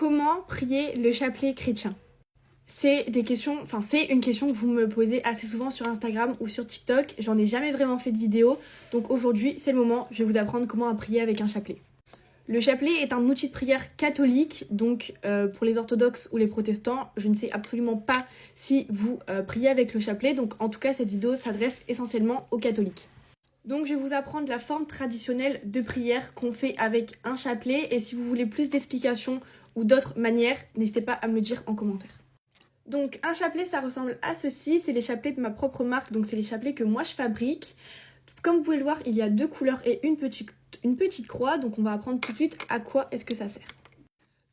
Comment prier le chapelet chrétien? C'est une question que vous me posez assez souvent sur Instagram ou sur TikTok. J'en ai jamais vraiment fait de vidéo, donc aujourd'hui c'est le moment, je vais vous apprendre comment prier avec un chapelet. Le chapelet est un outil de prière catholique, donc pour les orthodoxes ou les protestants, je ne sais absolument pas si vous priez avec le chapelet, donc en tout cas cette vidéo s'adresse essentiellement aux catholiques. Donc je vais vous apprendre la forme traditionnelle de prière qu'on fait avec un chapelet, et si vous voulez plus d'explications ou d'autres manières, n'hésitez pas à me le dire en commentaire. Donc un chapelet, ça ressemble à ceci, c'est les chapelets de ma propre marque, donc c'est les chapelets que moi je fabrique. Comme vous pouvez le voir, il y a deux couleurs et une petite croix, donc on va apprendre tout de suite à quoi est-ce que ça sert.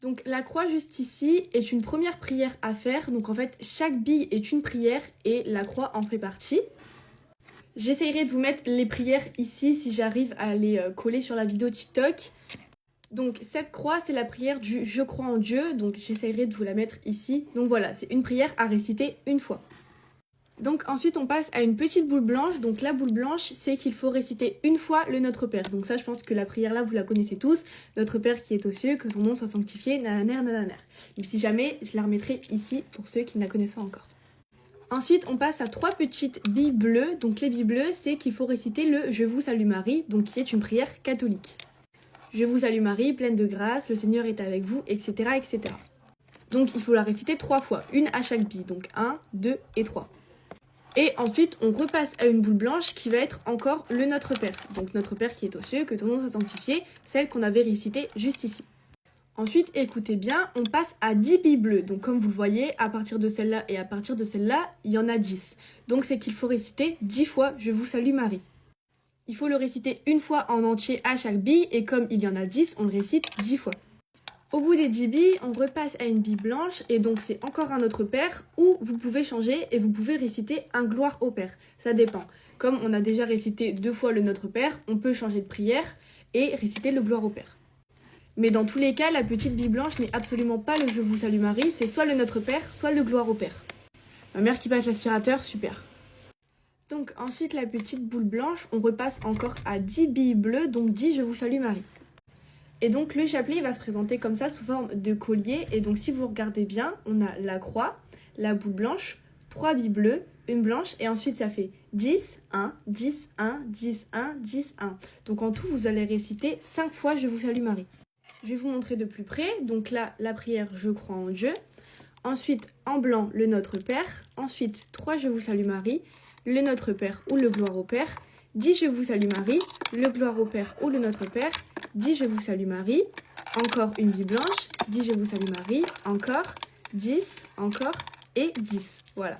Donc la croix juste ici est une première prière à faire, donc en fait chaque bille est une prière et la croix en fait partie. J'essaierai de vous mettre les prières ici si j'arrive à les coller sur la vidéo TikTok. Donc cette croix, c'est la prière du « Je crois en Dieu », donc j'essaierai de vous la mettre ici. Donc voilà, c'est une prière à réciter une fois. Donc ensuite, on passe à une petite boule blanche. Donc la boule blanche, c'est qu'il faut réciter une fois le Notre Père. Donc ça, je pense que la prière là, vous la connaissez tous. Notre Père qui est aux cieux, que son nom soit sanctifié, nananer, nananer. Donc si jamais, je la remettrai ici pour ceux qui ne la connaissent pas encore. Ensuite, on passe à 3 petites billes bleues. Donc les billes bleues, c'est qu'il faut réciter le « Je vous salue Marie », donc qui est une prière catholique. Je vous salue Marie, pleine de grâce, le Seigneur est avec vous, etc., etc. Donc il faut la réciter 3 fois, une à chaque bille, donc 1, 2 et 3. Et ensuite, on repasse à une boule blanche qui va être encore le Notre Père. Donc Notre Père qui est aux cieux, que ton nom soit sanctifié, celle qu'on avait récitée juste ici. Ensuite, écoutez bien, on passe à 10 billes bleues. Donc comme vous le voyez, à partir de celle-là et à partir de celle-là, il y en a 10. Donc c'est qu'il faut réciter 10 fois « Je vous salue Marie ». Il faut le réciter une fois en entier à chaque bille, et comme il y en a 10, on le récite 10 fois. Au bout des 10 billes, on repasse à une bille blanche, et donc c'est encore un Notre Père, ou vous pouvez changer et vous pouvez réciter un Gloire au Père. Ça dépend. Comme on a déjà récité 2 fois le Notre Père, on peut changer de prière et réciter le Gloire au Père. Mais dans tous les cas, la petite bille blanche n'est absolument pas le Je vous salue Marie, c'est soit le Notre Père, soit le Gloire au Père. Ma mère qui passe l'aspirateur, super. Donc ensuite, la petite boule blanche, on repasse encore à 10 billes bleues, donc 10 Je vous salue Marie. Et donc le chapelet va se présenter comme ça sous forme de collier, et donc si vous regardez bien, on a la croix, la boule blanche, 3 billes bleues, une blanche, et ensuite ça fait 10, 1, 10, 1, 10, 1, 10, 1. Donc en tout, vous allez réciter 5 fois Je vous salue Marie. Je vais vous montrer de plus près, donc là, la prière Je crois en Dieu. Ensuite, en blanc, le Notre Père. Ensuite, 3 Je vous salue Marie. Le Notre Père ou le Gloire au Père, 10 Je vous salue Marie, le Gloire au Père ou le Notre Père, 10 Je vous salue Marie, encore une bille blanche, 10 Je vous salue Marie, encore, 10, encore et 10. Voilà.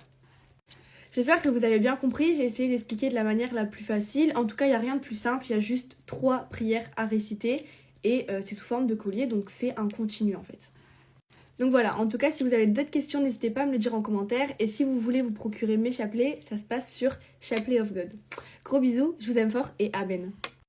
J'espère que vous avez bien compris, j'ai essayé d'expliquer de la manière la plus facile. En tout cas, il n'y a rien de plus simple, il y a juste 3 prières à réciter et c'est sous forme de collier, donc c'est un continu en fait. Donc voilà, en tout cas, si vous avez d'autres questions, n'hésitez pas à me le dire en commentaire. Et si vous voulez vous procurer mes chapelets, ça se passe sur Chapelet of God. Gros bisous, je vous aime fort et amen.